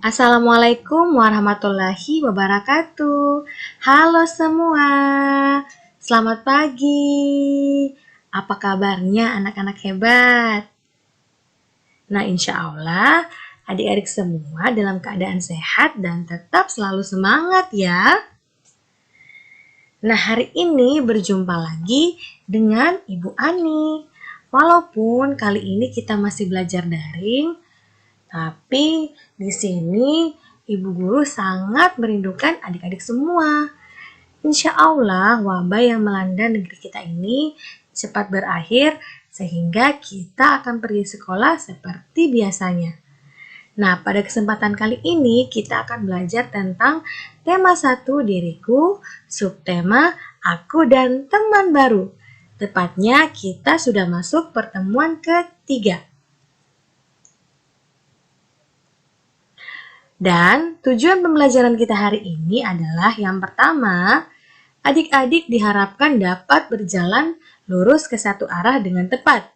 Assalamualaikum warahmatullahi wabarakatuh. Halo semua, selamat pagi. Apa kabarnya anak-anak hebat? Nah, insya Allah adik-adik semua dalam keadaan sehat dan tetap selalu semangat ya. Nah, hari ini berjumpa lagi dengan Ibu Ani. Walaupun kali ini kita masih belajar daring, tapi di sini Ibu Guru sangat merindukan adik-adik semua. Insya Allah wabah yang melanda negeri kita ini cepat berakhir sehingga kita akan pergi sekolah seperti biasanya. Nah, pada kesempatan kali ini kita akan belajar tentang tema 1 diriku, subtema aku dan teman baru. Tepatnya kita sudah masuk pertemuan ketiga. Dan tujuan pembelajaran kita hari ini adalah yang pertama, adik-adik diharapkan dapat berjalan lurus ke satu arah dengan tepat.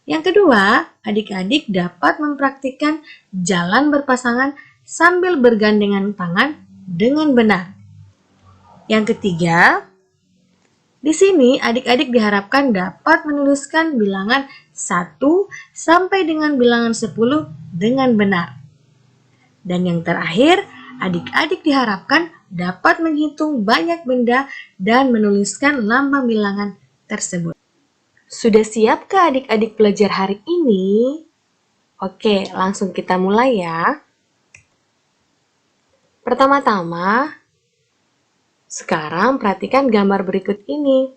Yang kedua, adik-adik dapat mempraktikkan jalan berpasangan sambil bergandengan tangan dengan benar. Yang ketiga, di sini adik-adik diharapkan dapat menuliskan bilangan 1 sampai dengan bilangan 10 dengan benar. Dan yang terakhir, adik-adik diharapkan dapat menghitung banyak benda dan menuliskan lambang bilangan tersebut. Sudah siapkah adik-adik belajar hari ini? Oke, langsung kita mulai ya. Pertama-tama, sekarang perhatikan gambar berikut ini.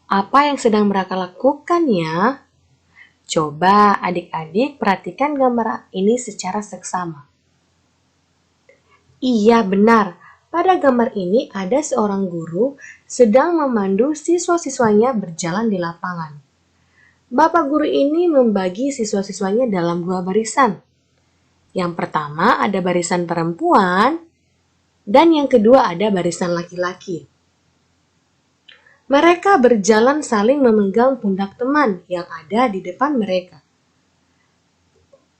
Apa yang sedang mereka lakukan ya? Coba adik-adik perhatikan gambar ini secara seksama. Iya benar, pada gambar ini ada seorang guru sedang memandu siswa-siswanya berjalan di lapangan. Bapak guru ini membagi siswa-siswanya dalam 2 barisan. Yang pertama ada barisan perempuan dan yang kedua ada barisan laki-laki. Mereka berjalan saling memegang pundak teman yang ada di depan mereka.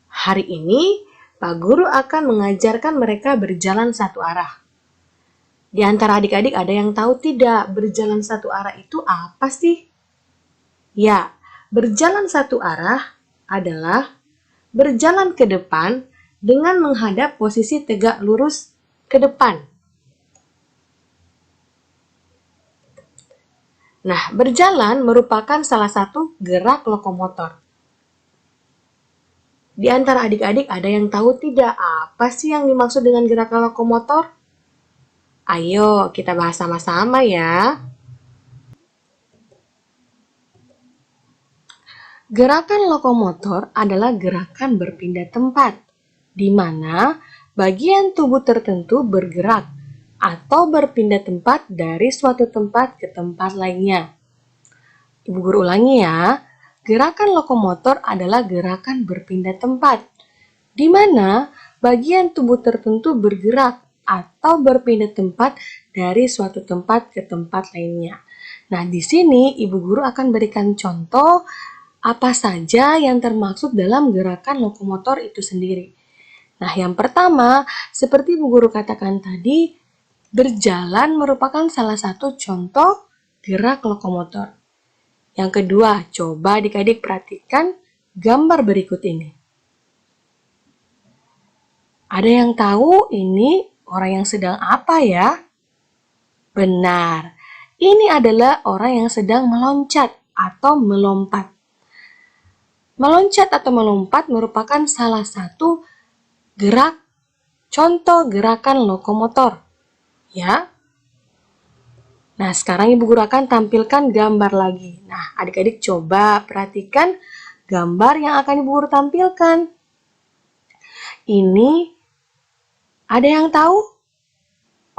Hari ini, Pak Guru akan mengajarkan mereka berjalan satu arah. Di antara adik-adik ada yang tahu tidak berjalan satu arah itu apa sih? Ya, berjalan satu arah adalah berjalan ke depan dengan menghadap posisi tegak lurus ke depan. Nah, berjalan merupakan salah satu gerak lokomotor. Di antara adik-adik ada yang tahu tidak apa sih yang dimaksud dengan gerakan lokomotor? Ayo kita bahas sama-sama ya. Gerakan lokomotor adalah gerakan berpindah tempat, di mana bagian tubuh tertentu bergerak atau berpindah tempat dari suatu tempat ke tempat lainnya. Ibu Guru ulangi ya, gerakan lokomotor adalah gerakan berpindah tempat, di mana bagian tubuh tertentu bergerak atau berpindah tempat dari suatu tempat ke tempat lainnya. Nah, di sini Ibu Guru akan berikan contoh apa saja yang termaksud dalam gerakan lokomotor itu sendiri. Nah, yang pertama, seperti Ibu Guru katakan tadi, berjalan merupakan salah satu contoh gerak lokomotor. Yang kedua, coba adik-adik perhatikan gambar berikut ini. Ada yang tahu ini orang yang sedang apa ya? Benar, ini adalah orang yang sedang meloncat atau melompat. Meloncat atau melompat merupakan salah satu gerak contoh gerakan lokomotor. Ya. Nah, sekarang Ibu Guru akan tampilkan gambar lagi. Nah, adik-adik coba perhatikan gambar yang akan Ibu Guru tampilkan. Ini ada yang tahu?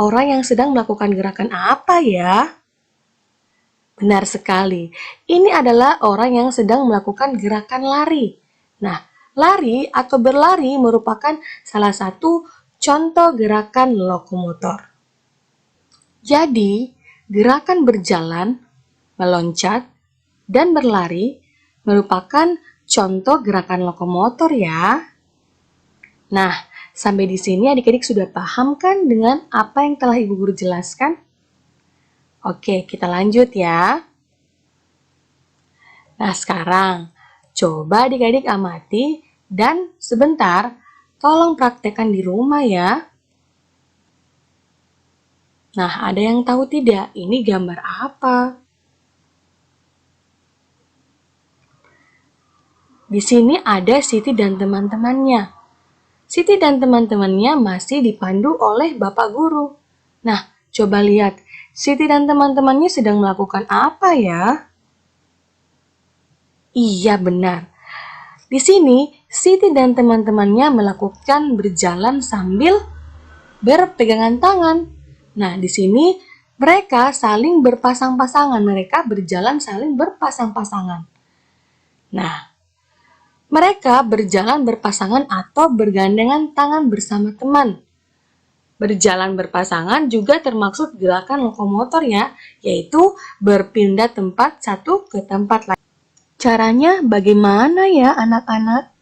Orang yang sedang melakukan gerakan apa ya? Benar sekali. Ini adalah orang yang sedang melakukan gerakan lari. Nah, lari atau berlari merupakan salah satu contoh gerakan lokomotor. Jadi, gerakan berjalan, meloncat, dan berlari merupakan contoh gerakan lokomotor ya. Nah, sampai di sini adik-adik sudah paham kan dengan apa yang telah Ibu Guru jelaskan? Oke, kita lanjut ya. Nah, sekarang coba adik-adik amati dan sebentar tolong praktekkan di rumah ya. Nah, ada yang tahu tidak ini gambar apa? Di sini ada Siti dan teman-temannya. Siti dan teman-temannya masih dipandu oleh Bapak Guru. Nah, coba lihat, Siti dan teman-temannya sedang melakukan apa ya? Iya, benar. Di sini, Siti dan teman-temannya melakukan berjalan sambil berpegangan tangan. Nah, di sini mereka saling berpasang-pasangan. Mereka berjalan saling berpasang-pasangan. Nah, mereka berjalan berpasangan atau bergandengan tangan bersama teman. Berjalan berpasangan juga termaksud gerakan lokomotor ya, yaitu berpindah tempat satu ke tempat lain. Caranya bagaimana ya anak-anak?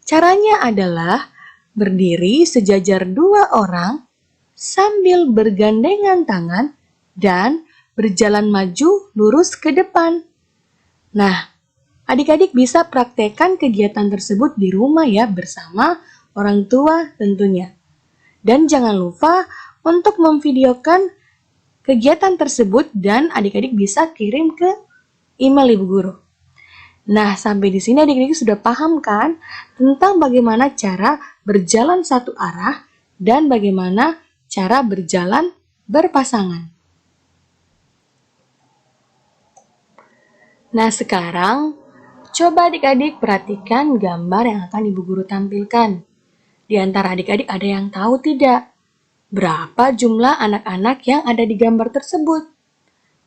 Caranya adalah berdiri sejajar 2 orang sambil bergandengan tangan dan berjalan maju lurus ke depan. Nah, adik-adik bisa praktekkan kegiatan tersebut di rumah ya bersama orang tua tentunya. Dan jangan lupa untuk memvideokan kegiatan tersebut dan adik-adik bisa kirim ke email Ibu Guru. Nah, sampai di sini adik-adik sudah paham kan tentang bagaimana cara berjalan satu arah dan bagaimana cara berjalan berpasangan. Nah, sekarang coba adik-adik perhatikan gambar yang akan Ibu Guru tampilkan. Di antara adik-adik ada yang tahu tidak? Berapa jumlah anak-anak yang ada di gambar tersebut?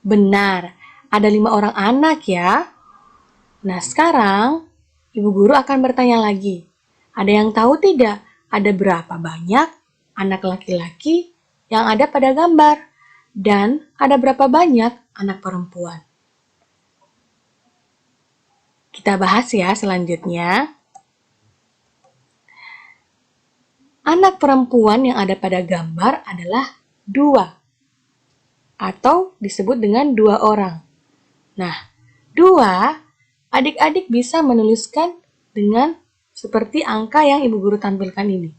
Benar, ada 5 orang anak ya. Nah, sekarang Ibu Guru akan bertanya lagi. Ada yang tahu tidak? Ada berapa banyak anak laki-laki yang ada pada gambar? Dan ada berapa banyak anak perempuan? Kita bahas ya selanjutnya. Anak perempuan yang ada pada gambar adalah 2 atau disebut dengan 2 orang. Nah, 2 adik-adik bisa menuliskan dengan seperti angka yang Ibu Guru tampilkan ini.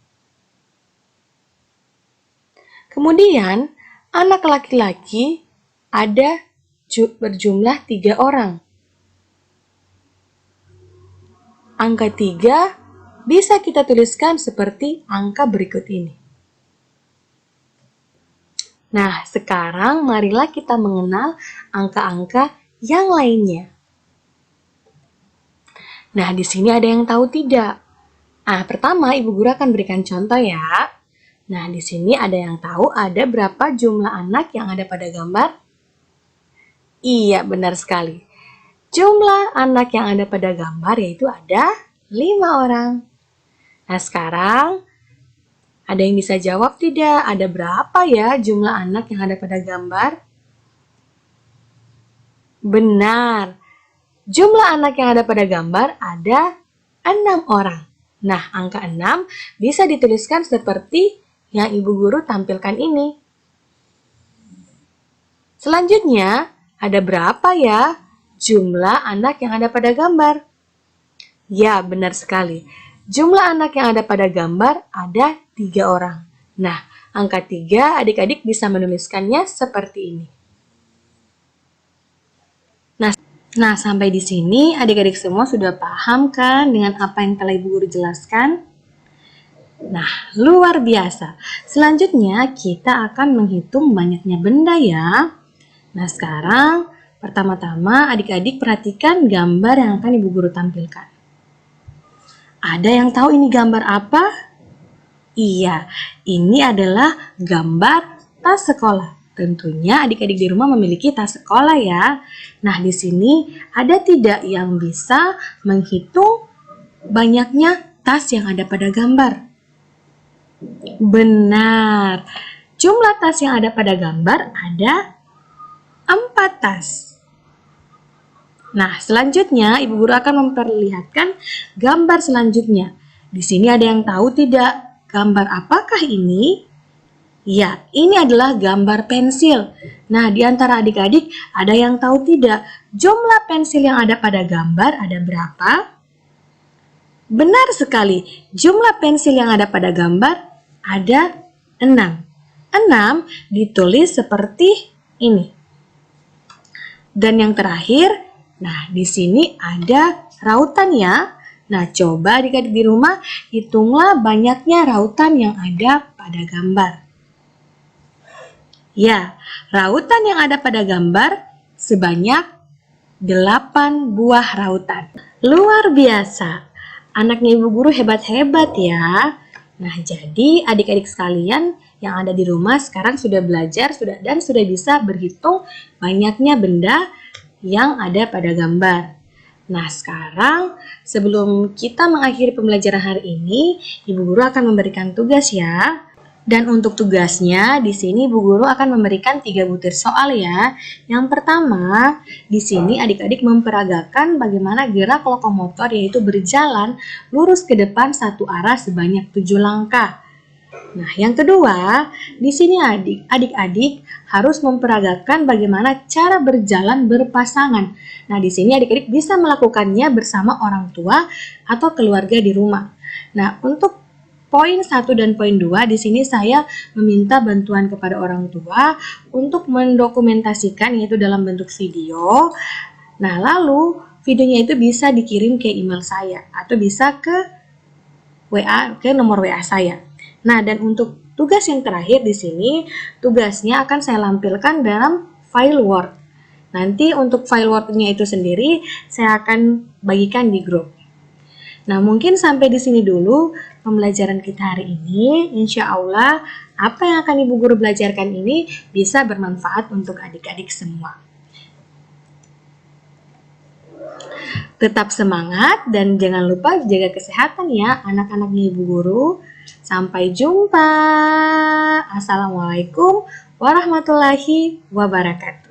Kemudian, anak laki-laki ada berjumlah 3 orang. Angka 3 bisa kita tuliskan seperti angka berikut ini. Nah, sekarang marilah kita mengenal angka-angka yang lainnya. Nah, di sini ada yang tahu tidak? Pertama Ibu Guru akan berikan contoh ya. Nah, di sini ada yang tahu ada berapa jumlah anak yang ada pada gambar? Iya, benar sekali. Jumlah anak yang ada pada gambar yaitu ada 5 orang. Nah, sekarang ada yang bisa jawab tidak? Ada berapa ya jumlah anak yang ada pada gambar? Benar. Jumlah anak yang ada pada gambar ada 6 orang. Nah, angka 6 bisa dituliskan seperti yang Ibu Guru tampilkan ini. Selanjutnya, ada berapa ya jumlah anak yang ada pada gambar? Ya, benar sekali. Jumlah anak yang ada pada gambar ada 3 orang. Nah, angka 3 adik-adik bisa menuliskannya seperti ini. Nah, sampai di sini adik-adik semua sudah paham kan dengan apa yang telah Ibu Guru jelaskan? Nah, luar biasa. Selanjutnya kita akan menghitung banyaknya benda ya. Nah, sekarang pertama-tama adik-adik perhatikan gambar yang akan Ibu Guru tampilkan. Ada yang tahu ini gambar apa? Iya, ini adalah gambar tas sekolah. Tentunya adik-adik di rumah memiliki tas sekolah ya. Nah, di sini ada tidak yang bisa menghitung banyaknya tas yang ada pada gambar? Benar. Jumlah tas yang ada pada gambar ada 4 tas. Nah, selanjutnya Ibu Guru akan memperlihatkan gambar selanjutnya. Di sini ada yang tahu tidak? Gambar apakah ini? Ya, ini adalah gambar pensil. Nah, di antara adik-adik ada yang tahu tidak? Jumlah pensil yang ada pada gambar ada berapa? Benar sekali, jumlah pensil yang ada pada gambar ada 6. 6 ditulis seperti ini. Dan yang terakhir, nah di sini ada rautan ya. Nah, coba adik-adik di rumah hitunglah banyaknya rautan yang ada pada gambar. Ya, rautan yang ada pada gambar sebanyak 8 buah rautan. Luar biasa. Anaknya Ibu Guru hebat-hebat ya. Nah, jadi adik-adik sekalian yang ada di rumah sekarang sudah belajar dan sudah bisa berhitung banyaknya benda yang ada pada gambar. Nah, sekarang sebelum kita mengakhiri pembelajaran hari ini, Ibu Guru akan memberikan tugas ya. Dan untuk tugasnya, di sini Bu Guru akan memberikan 3 butir soal ya. Yang pertama, di sini adik-adik memperagakan bagaimana gerak lokomotor yaitu berjalan lurus ke depan satu arah sebanyak 7 langkah. Nah, yang kedua, di sini adik-adik harus memperagakan bagaimana cara berjalan berpasangan. Nah, di sini adik-adik bisa melakukannya bersama orang tua atau keluarga di rumah. Nah, untuk poin 1 dan poin 2 di sini saya meminta bantuan kepada orang tua untuk mendokumentasikan yaitu dalam bentuk video. Nah, lalu videonya itu bisa dikirim ke email saya atau bisa ke nomor WA saya. Nah, dan untuk tugas yang terakhir di sini, tugasnya akan saya lampilkan dalam file Word. Nanti untuk file Word-nya itu sendiri saya akan bagikan di grup. Nah, mungkin sampai di sini dulu pembelajaran kita hari ini. Insya Allah, apa yang akan Ibu Guru belajarkan ini bisa bermanfaat untuk adik-adik semua. Tetap semangat dan jangan lupa jaga kesehatan ya anak-anaknya Ibu Guru. Sampai jumpa. Assalamualaikum warahmatullahi wabarakatuh.